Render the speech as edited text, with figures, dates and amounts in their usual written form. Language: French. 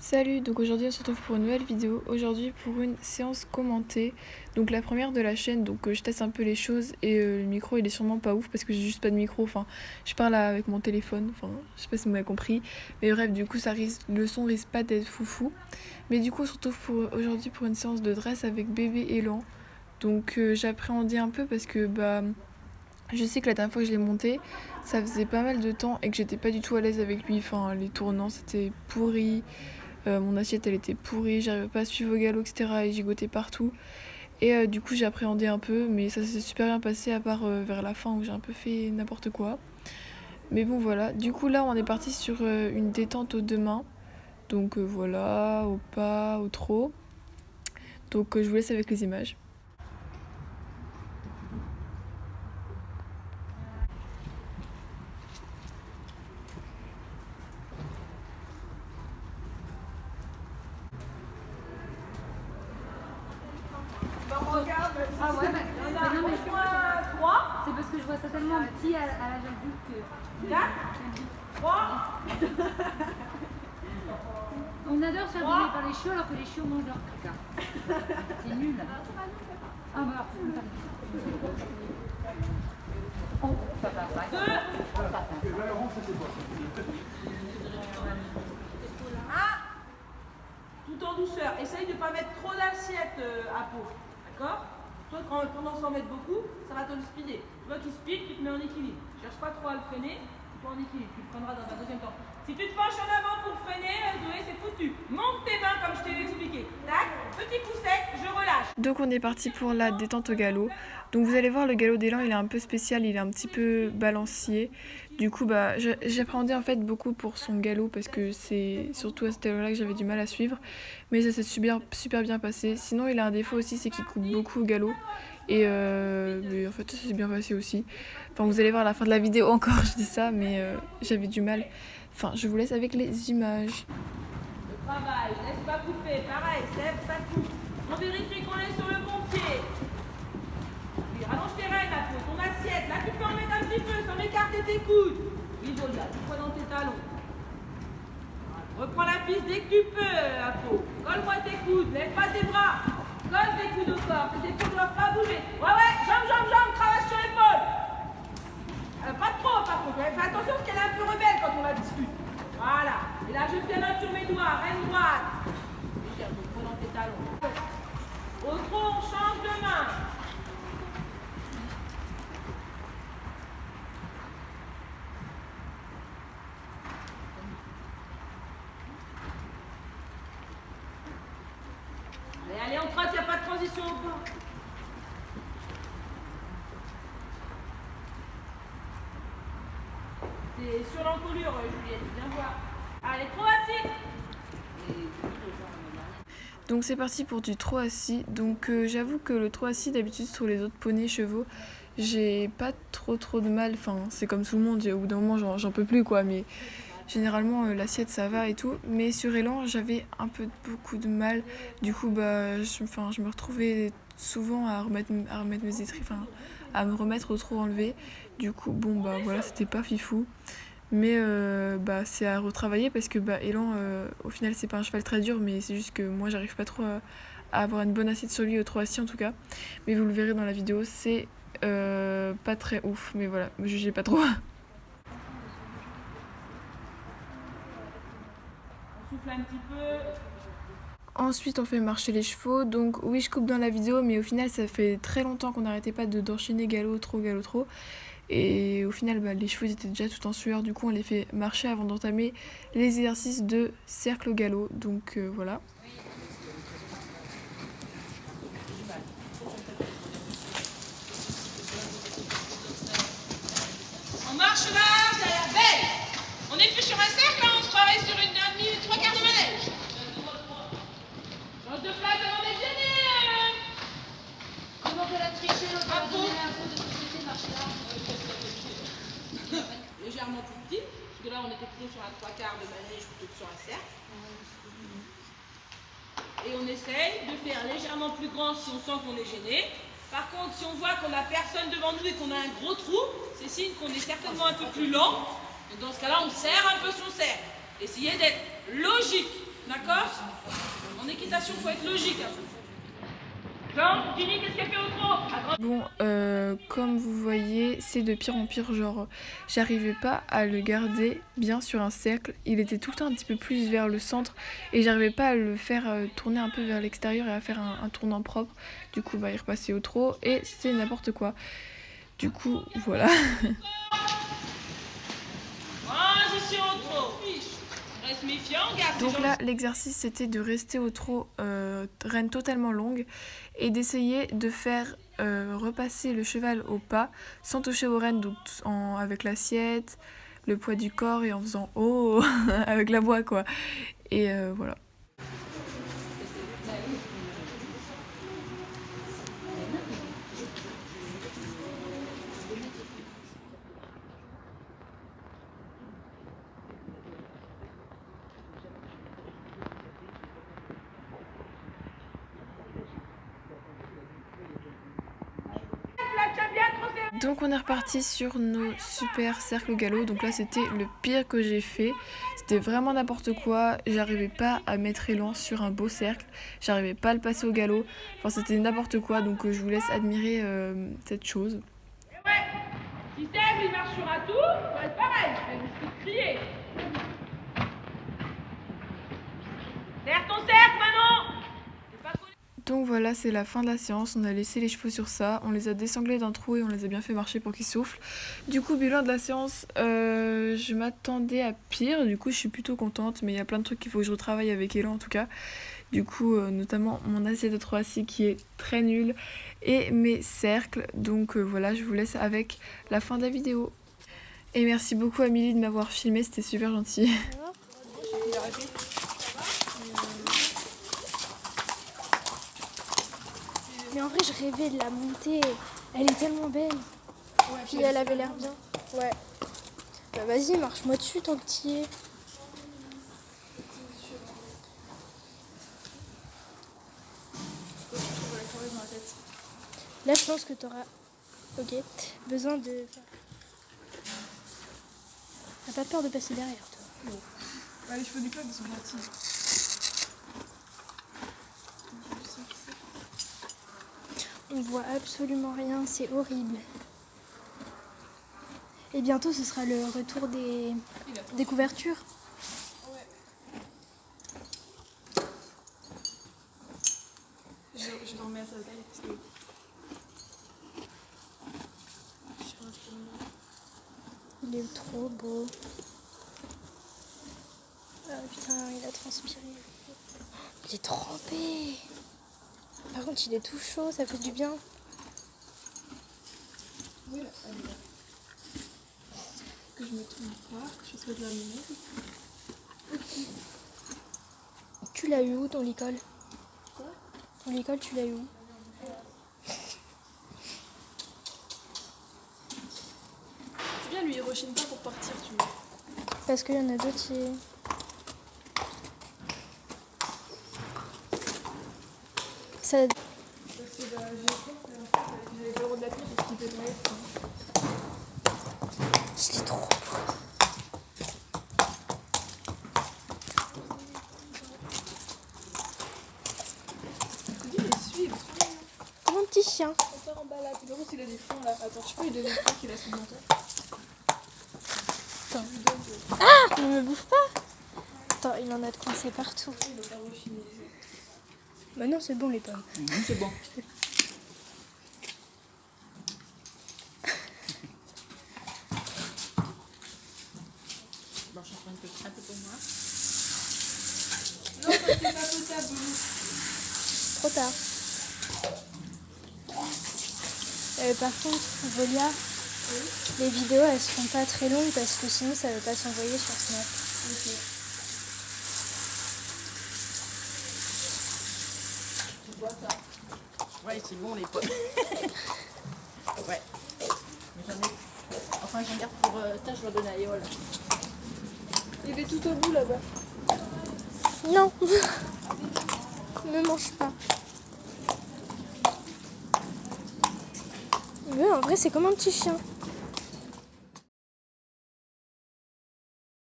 Salut, donc aujourd'hui on se retrouve pour une nouvelle vidéo, aujourd'hui pour une séance commentée, donc la première de la chaîne, donc je teste un peu les choses et le micro il est sûrement pas ouf parce que j'ai juste pas de micro, enfin je parle avec mon téléphone, enfin je sais pas si vous m'avez compris, mais bref du coup le son risque pas d'être foufou, mais du coup on se retrouve aujourd'hui pour une séance de dress avec bébé élan, donc j'appréhendais un peu parce que je sais que la dernière fois que je l'ai monté, ça faisait pas mal de temps et que j'étais pas du tout à l'aise avec lui, enfin les tournants c'était pourri. Mon assiette elle était pourrie, j'arrivais pas à suivre au galop, etc. Et gigotais partout. Et du coup j'appréhendais un peu, mais ça s'est super bien passé à part vers la fin où j'ai un peu fait n'importe quoi. Mais bon voilà, du coup là on est parti sur une détente aux deux mains. Donc voilà, au pas, au trop. Donc je vous laisse avec les images. Ah ouais, non, mais c'est parce que je vois ça tellement petit à l'âge adulte que. 4, 3. On adore se faire baiser par les chiots alors que les chiots mangent leur caca. C'est nul. Ah bah, oh, papa, Tout en douceur. Essaye de ne pas mettre trop d'assiettes à peau. D'accord? Toi, quand on s'en met beaucoup, ça va te le speeder. Toi qui speed, tu te mets en équilibre. Cherche pas trop à le freiner, toi en équilibre. Tu le prendras dans un deuxième temps. Si tu te penches en avant pour freiner, Zoé, c'est foutu. Monte tes mains comme je t'ai expliqué. Tac, petit coup sec, je relâche. Donc on est parti pour la détente au galop. Donc vous allez voir le galop d'élan il est un peu spécial, il est un petit peu balancier. Du coup j'appréhendais en fait beaucoup pour son galop parce que c'est surtout à cette heure-là que j'avais du mal à suivre. Mais ça s'est super bien passé. Sinon il a un défaut aussi, c'est qu'il coupe beaucoup au galop. Et mais en fait ça s'est bien passé aussi. Enfin vous allez voir à la fin de la vidéo encore je dis ça, mais j'avais du mal. Enfin je vous laisse avec les images. Le travail, laisse pas couper. Pareil, sève, pas de coupe. On vérifie qu'on est sur le bon pied. Puis rallonge tes rênes, la peau, ton assiette. Là, tu peux en mettre un petit peu sans écarter tes coudes. Oui, Volia, tu crois dans tes talons. Reprends la piste dès que tu peux, la peau. Colle-moi tes coudes, lève pas tes bras. Colle tes coudes au corps, tes épaules ne doivent pas bouger. Ouais, jambes, cravache sur l'épaule. Pas trop, par contre. Fais attention parce qu'elle est un peu rebelle quand on la discute. Voilà. Et là, je pianote sur mes doigts, reine droite. Légère, donc prends dans tes talons. Au trot, on change de main. Allez, on trotte, il n'y a pas de transition au bord. C'est sur l'encolure, Juliette, viens voir. Allez, trop assis. Donc c'est parti pour du trot assis. Donc j'avoue que le trot assis d'habitude sur les autres poneys chevaux, j'ai pas trop de mal. Enfin c'est comme tout le monde, au bout d'un moment j'en peux plus quoi. Mais généralement l'assiette ça va et tout. Mais sur élan j'avais beaucoup de mal. Du coup je me retrouvais souvent à remettre mes étriers, enfin à me remettre au trot enlevé. Du coup voilà c'était pas fifou. Mais c'est à retravailler parce que Élan, au final, c'est pas un cheval très dur, mais c'est juste que moi, j'arrive pas trop à avoir une bonne assiette sur lui, au trop assis en tout cas. Mais vous le verrez dans la vidéo, c'est pas très ouf, mais voilà, me jugez pas trop. On souffle un petit peu. Ensuite, on fait marcher les chevaux. Donc oui, je coupe dans la vidéo, mais au final, ça fait très longtemps qu'on n'arrêtait pas d'enchaîner galop, trop. Et au final, les chevaux étaient déjà tout en sueur. Du coup, on les fait marcher avant d'entamer les exercices de cercle au galop. Donc voilà. On marche là, ça a l'air belle. On n'est plus sur un cercle, là, on se croirait sur une demi, trois quarts de manège. Change de place avant d'être gêné. comment qu'elle a triché l'autre a donné l'info de ce que c'était marché là. Légèrement plus petit, parce que là on était plutôt sur un trois quarts de manège plutôt que sur un cercle. Et on essaye de faire légèrement plus grand si on sent qu'on est gêné. Par contre, si on voit qu'on n'a personne devant nous et qu'on a un gros trou, c'est signe qu'on est certainement un peu plus lent. Donc dans ce cas-là, on serre un peu son cercle. Essayez d'être logique. D'accord? En équitation, il faut être logique. Jean, Ginny, qu'est-ce qu'elle fait au trot? Bon, comme vous voyez, c'est de pire en pire, genre j'arrivais pas à le garder bien sur un cercle, il était tout le temps un petit peu plus vers le centre et j'arrivais pas à le faire tourner un peu vers l'extérieur et à faire un tournant propre, du coup bah il repassait au trot et c'était n'importe quoi, du coup voilà. Transition au trot. Reste méfiant, garde. Donc là, l'exercice c'était de rester au trot reine totalement longue et d'essayer de faire repasser le cheval au pas sans toucher aux rênes, donc avec l'assiette, le poids du corps et en faisant oh avec la voix quoi. Et voilà. Donc on est reparti sur nos super cercles au galop. Donc là c'était le pire que j'ai fait. C'était vraiment n'importe quoi. J'arrivais pas à mettre élan sur un beau cercle. J'arrivais pas à le passer au galop. Enfin c'était n'importe quoi. Donc je vous laisse admirer cette chose. Ouais. Si Sèvres il marche sur un tour, ça va être pareil. Je vais juste crier. Serre ton cercle, Manon. Donc voilà, c'est la fin de la séance, on a laissé les chevaux sur ça, on les a désanglés d'un trou et on les a bien fait marcher pour qu'ils soufflent. Du coup, bilan de la séance, je m'attendais à pire, du coup je suis plutôt contente, mais il y a plein de trucs qu'il faut que je retravaille avec Elan en tout cas. Du coup, notamment mon assiette de 3 assis qui est très nulle et mes cercles. Donc voilà, je vous laisse avec la fin de la vidéo. Et merci beaucoup Amélie de m'avoir filmé, c'était super gentil. Mais en vrai, je rêvais de la monter. Elle est tellement belle. Ouais, puis elle avait l'air bien. Ouais. Bah vas-y, marche-moi dessus tant que t'y es. Là, je pense que t'auras besoin de... T'as pas peur de passer derrière, toi? Non. Bah, les cheveux du club, ils sont gentils. On voit absolument rien, c'est horrible. Et bientôt, ce sera le retour des couvertures. Ouais. Je vais remettre à la taille parce que... Il est trop beau. Ah putain, il a transpiré. Il est trempé. Par contre, il est tout chaud, ça fait du bien. Oui, là, elle est là. Que je me trompe pas, je souhaite la mener. Okay. Tu l'as eu où ton licol? Quoi? Ton licol, tu l'as eu où? C'est bien, lui, il rechigne pas pour partir, tu vois. Parce qu'il y en a d'autres qui... Ça... Parce que bah, j'ai peur que j'avais pas le droit de l'appeler parce qu'il peut être. Il est trop beau. Il est suivi, Comme un petit chien. on part en balade. Par contre, il a des fonds là. Attends, tu peux lui donner le fond qu'il a sous le menton? Attends. Ah! Ne me bouffe pas! Attends, il en a de coincés partout. Il va pas rechigner. Bah non, c'est bon les pommes. C'est bon. Bon, j'en prends un peu pour moi. Non, ça c'est pas potable. Trop tard. Par contre, Volia, les vidéos elles seront pas très longues parce que sinon ça va pas s'envoyer sur Snap. Ok. Tu vois ça? Ouais, c'est bon les potes. Ouais. Mais j'en ai. Enfin, j'en garde pour. Ça, je vais donner à Éole. Il est tout au bout là-bas. Non. Ne mange pas. Mais en vrai, c'est comme un petit chien.